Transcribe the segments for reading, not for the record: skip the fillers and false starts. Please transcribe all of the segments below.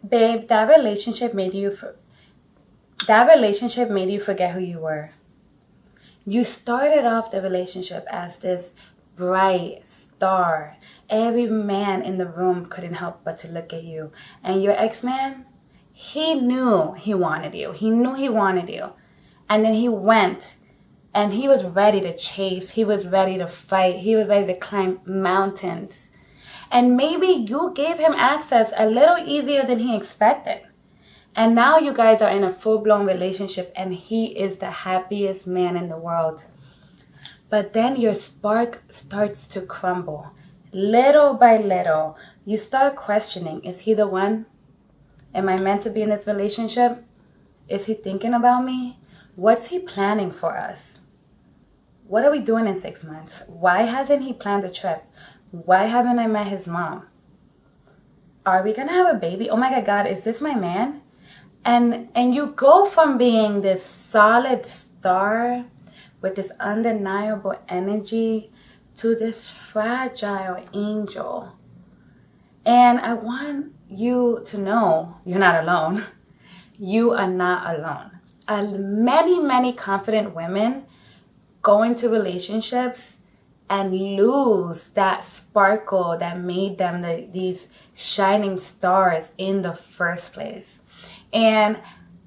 Babe, that relationship made you forget who you were. You started off the relationship as this bright star. Every man in the room couldn't help but to look at you. And your ex-man, he knew he wanted you. He knew he wanted you. And then he went and he was ready to chase. He was ready to fight. He was ready to climb mountains. And maybe you gave him access a little easier than he expected. And now you guys are in a full-blown relationship and he is the happiest man in the world. But then your spark starts to crumble. Little by little, you start questioning, is he the one? Am I meant to be in this relationship? Is he thinking about me? What's he planning for us? What are we doing in 6 months? Why hasn't he planned a trip? Why haven't I met his mom? Are we gonna have a baby? Oh my God, is this my man? And you go from being this solid star with this undeniable energy to this fragile angel. And I want you to know you're not alone. You are not alone. Many confident women go into relationships and lose that sparkle that made them these shining stars in the first place. And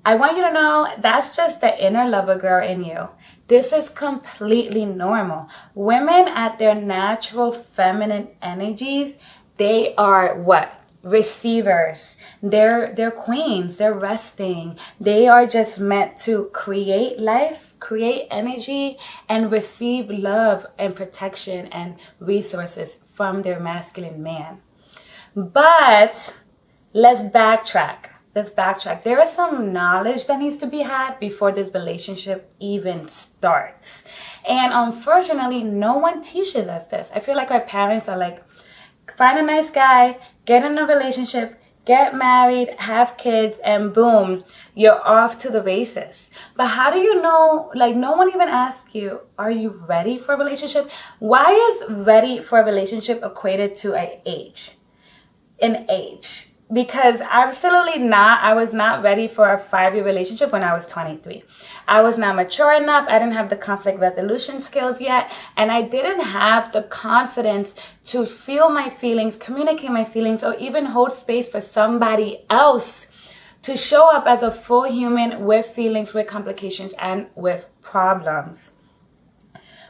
I want you to know that's just the inner lover girl in you. This is completely normal. Women at their natural feminine energies, they are what? Receivers. They're queens. They're resting. They are just meant to create life, create energy, and receive love and protection and resources from their masculine man. But let's backtrack. There is some knowledge that needs to be had before this relationship even starts. And unfortunately, no one teaches us this. I feel like our parents are like, find a nice guy, get in a relationship, get married, have kids, and boom, you're off to the races. But how do you know, like no one even asks you, are you ready for a relationship? Why is ready for a relationship equated to an age? Because absolutely not. I was not ready for a 5-year relationship when I was 23. I was not mature enough. I didn't have the conflict resolution skills yet. And I didn't have the confidence to feel my feelings, communicate my feelings, or even hold space for somebody else to show up as a full human with feelings, with complications, and with problems.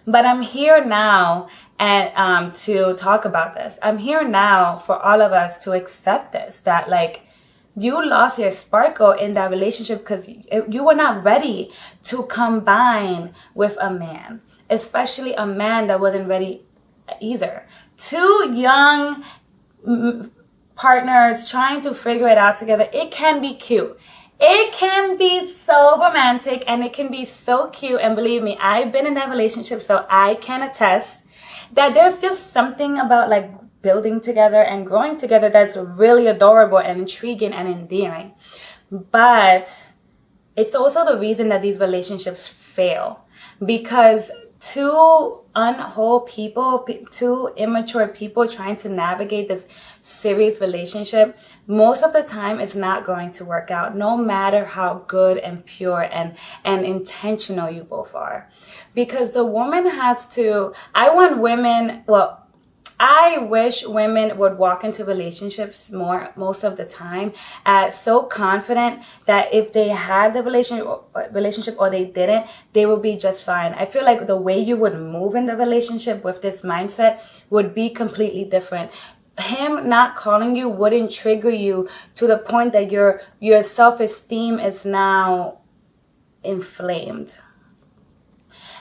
But I'm here now and to talk about this. I'm here now for all of us to accept this, that like you lost your sparkle in that relationship because you were not ready to combine with a man, especially a man that wasn't ready either. Two young partners trying to figure it out together. It can be cute. It can be so romantic and it can be so cute. And believe me, I've been in that relationship, so I can attest that there's just something about like building together and growing together that's really adorable and intriguing and endearing. But it's also the reason that these relationships fail, because two unwhole people, two immature people trying to navigate this serious relationship, most of the time it's not going to work out, no matter how good and pure and intentional you both are. Because the woman has to, I wish women would walk into relationships most of the time as so confident that if they had the relationship or they didn't, they would be just fine. I feel like the way you would move in the relationship with this mindset would be completely different. Him not calling you wouldn't trigger you to the point that your self-esteem is now inflamed.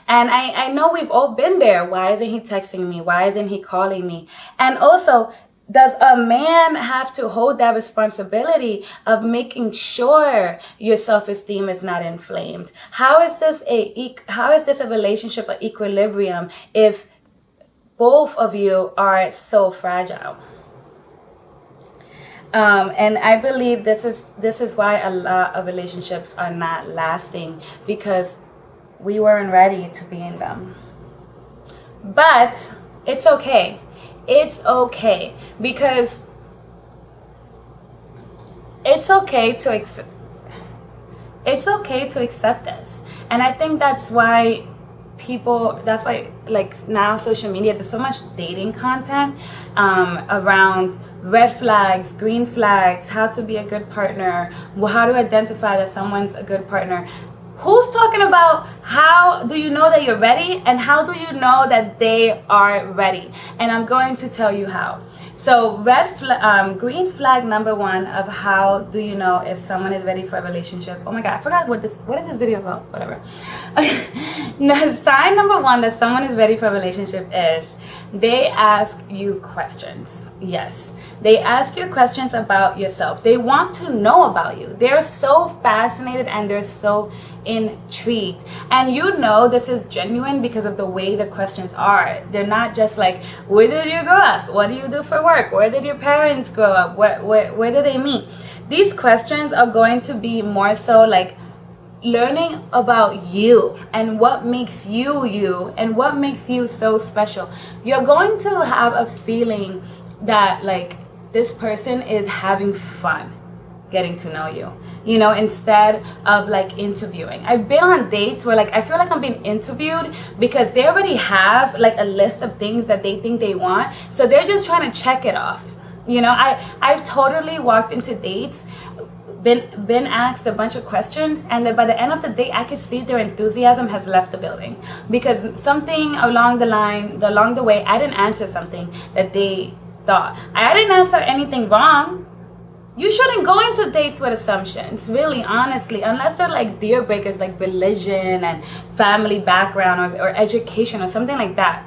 And I know we've all been there. Why isn't he texting me? Why isn't he calling me? And also, does a man have to hold that responsibility of making sure your self-esteem is not inflamed? How is this a relationship, an equilibrium, if both of you are so fragile? And I believe this is why a lot of relationships are not lasting, because we weren't ready to be in them. But it's okay. It's okay, because it's okay to accept this. And I think that's why like now social media, there's so much dating content around red flags, green flags, how to be a good partner, how to identify that someone's a good partner. Who's talking about how do you know that you're ready, and how do you know that they are ready? And I'm going to tell you how. So green flag number one of how do you know if someone is ready for a relationship. Oh my God, I forgot what is this video about? Whatever. No, sign number one that someone is ready for a relationship is they ask you questions. Yes, they ask you questions about yourself. They want to know about you. They're so fascinated and they're so intrigued. And you know this is genuine because of the way the questions are. They're not just like, where did you grow up? What do you do for work? Where did your parents grow up? Where did they meet? These questions are going to be more so like learning about you and what makes you you and what makes you so special. You're going to have a feeling that like this person is having fun getting to know you, instead of like interviewing. I've been on dates where like I feel like I'm being interviewed because they already have like a list of things that they think they want, so they're just trying to check it off. I've totally walked into dates, been asked a bunch of questions, and then by the end of the day I could see their enthusiasm has left the building because something along the way I didn't answer something that they thought. I didn't answer anything wrong. You shouldn't go into dates with assumptions, really, honestly, unless they're like deal breakers like religion and family background or education or something like that.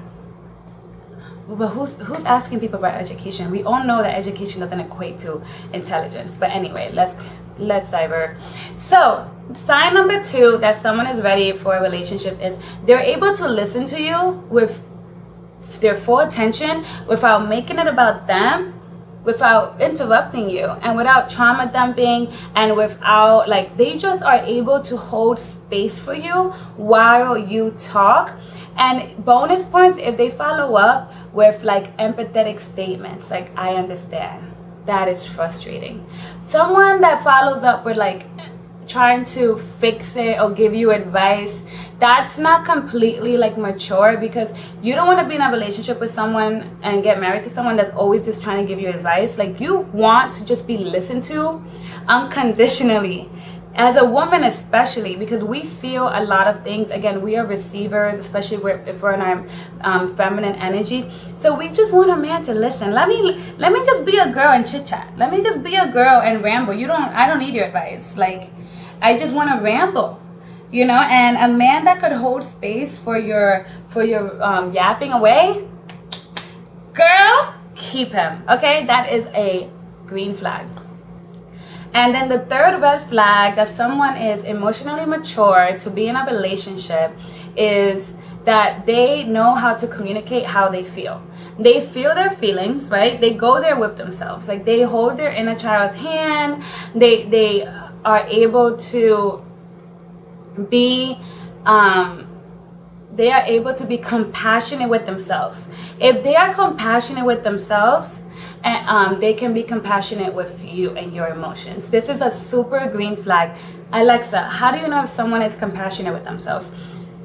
But who's asking people about education? We all know that education doesn't equate to intelligence. But anyway, let's divert. So sign number two that someone is ready for a relationship is they're able to listen to you with their full attention without making it about them, without interrupting you, and without trauma dumping, and without like they just are able to hold space for you while you talk. And bonus points if they follow up with like empathetic statements like I understand. That is frustrating. Someone that follows up with like trying to fix it or give you advice, that's not completely like mature, because you don't want to be in a relationship with someone and get married to someone that's always just trying to give you advice. Like you want to just be listened to unconditionally, as a woman especially, because we feel a lot of things. Again, we are receivers, especially if we're in our feminine energy. So we just want a man to listen. Let me just be a girl and chit chat. Let me just be a girl and ramble. I don't need your advice. Like I just want to ramble, and a man that could hold space for your yapping away, girl, keep him. Okay, that is a green flag. And then the third red flag that someone is emotionally mature to be in a relationship is that they know how to communicate how they feel. They feel their feelings, right? They go there with themselves. Like they hold their inner child's hand. They are able to be compassionate with themselves. If they are compassionate with themselves, and they can be compassionate with you and your emotions. This is a super green flag. Alexa, how do you know if someone is compassionate with themselves?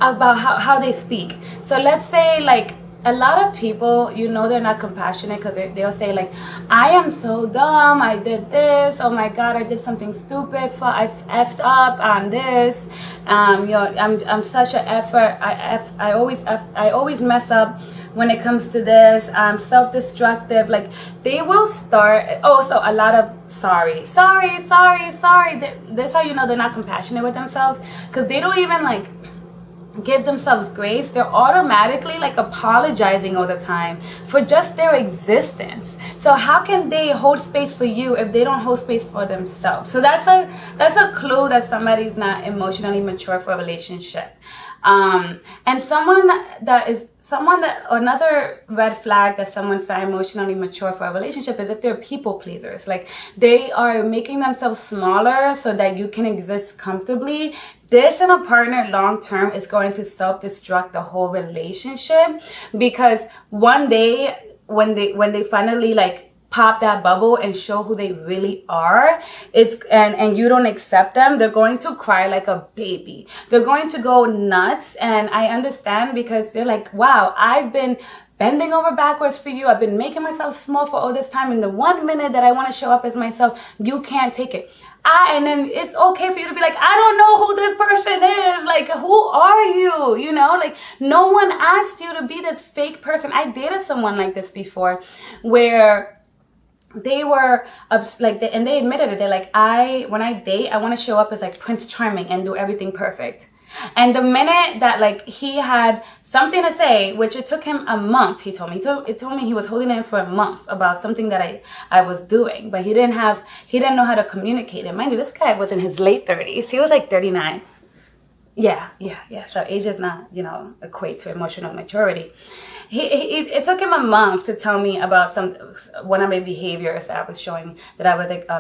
About how they speak. So let's say like a lot of people, they're not compassionate because they'll say like, I am so dumb, I did this, oh my God, I did something stupid, I effed up on this, I'm such an effort, I always mess up when it comes to this, I'm self-destructive. Like they will start, so a lot of sorry. This how you know they're not compassionate with themselves, because they don't even like give themselves grace. They're automatically like apologizing all the time for just their existence. So how can they hold space for you if they don't hold space for themselves? So that's a clue that somebody's not emotionally mature for a relationship. And another red flag that someone's not emotionally mature for a relationship is if they're people pleasers. Like they are making themselves smaller so that you can exist comfortably. This in a partner long term is going to self-destruct the whole relationship, because one day when they finally like pop that bubble and show who they really are, and you don't accept them, they're going to cry like a baby. They're going to go nuts. And I understand, because they're like, wow, I've been bending over backwards for you. I've been making myself small for all this time. And the 1 minute that I want to show up as myself, you can't take it. And then it's okay for you to be like, I don't know who this person is. Like, who are you? You know, like, no one asked you to be this fake person. I dated someone like this before, where they were like, and they admitted it. They're like, when I date, I want to show up as like Prince Charming and do everything perfect. And the minute that like he had something to say, which it took him a month, he told me, it told me he was holding it in for a month about something that I was doing, but he didn't know how to communicate it. Mind you, this guy was in his late 30s. He was like 39. Yeah. So age does not, equate to emotional maturity. It took him a month to tell me about one of my behaviors that I was showing,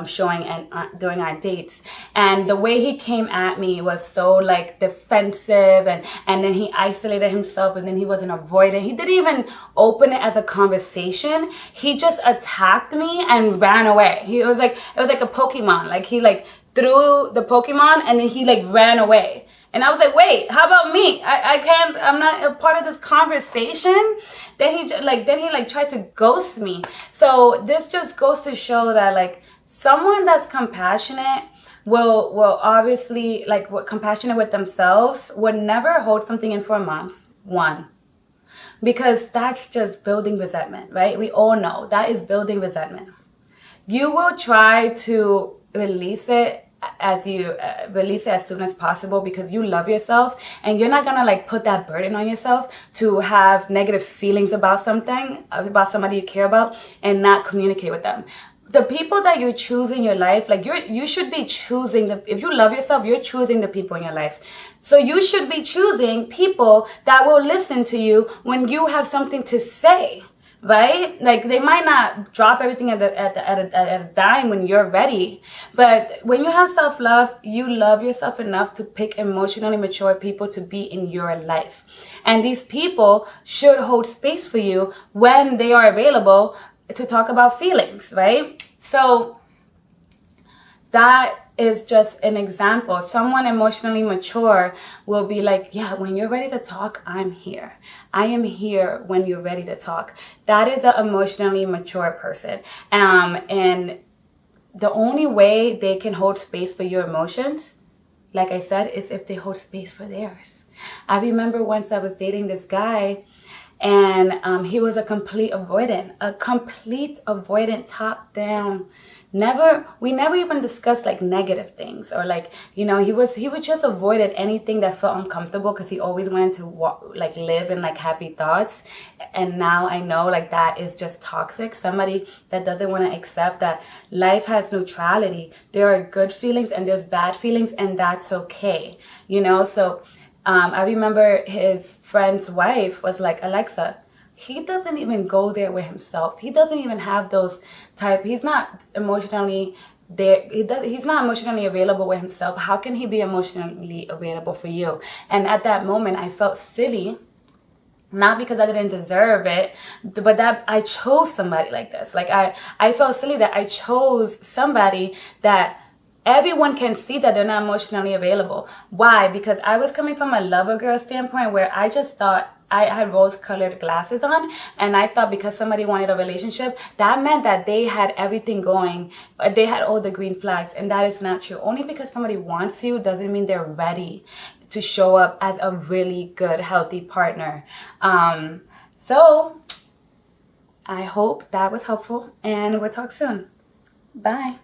showing and during our dates. And the way he came at me was so like defensive, and then he isolated himself, and then he wasn't avoiding. He didn't even open it as a conversation. He just attacked me and ran away. It was like a Pokemon. Like, he like threw the Pokemon and then he like ran away. And I was like, wait, how about me? I'm not a part of this conversation. Then he tried to ghost me. So this just goes to show that like someone that's compassionate will obviously, like, compassionate with themselves, would never hold something in for a month. One, because that's just building resentment, right? We all know that is building resentment. You will try to release it as soon as possible, because you love yourself, and you're not gonna like put that burden on yourself to have negative feelings about somebody you care about and not communicate with them. The people that you choose in your life, like you should be choosing if you love yourself, you're choosing the people in your life. So you should be choosing people that will listen to you when you have something to say. Right? Like, they might not drop everything at a dime when you're ready, but when you have self-love, you love yourself enough to pick emotionally mature people to be in your life. And these people should hold space for you when they are available to talk about feelings, right? So that is just an example. Someone emotionally mature will be like, yeah, when you're ready to talk, I'm here. I am here when you're ready to talk. That is an emotionally mature person. And the only way they can hold space for your emotions, like I said, is if they hold space for theirs. I remember once I was dating this guy, and he was a complete avoidant, top down. We never even discussed like negative things, or like, he would just avoided anything that felt uncomfortable, because he always wanted to live in like happy thoughts. And now I know like that is just toxic. Somebody that doesn't want to accept that life has neutrality. There are good feelings and there's bad feelings, and that's okay. So I remember his friend's wife was like, Alexa, he doesn't even go there with himself. He doesn't even have those he's not emotionally there. He's not emotionally available with himself. How can he be emotionally available for you? And at that moment, I felt silly, not because I didn't deserve it, but that I chose somebody like this. Like, I felt silly that I chose somebody that everyone can see that they're not emotionally available. Why? Because I was coming from a lover girl standpoint, where I just thought I had rose-colored glasses on, and I thought because somebody wanted a relationship, that meant that they had everything going. They had all the green flags, and that is not true. Only because somebody wants you doesn't mean they're ready to show up as a really good, healthy partner. So I hope that was helpful, and we'll talk soon. Bye.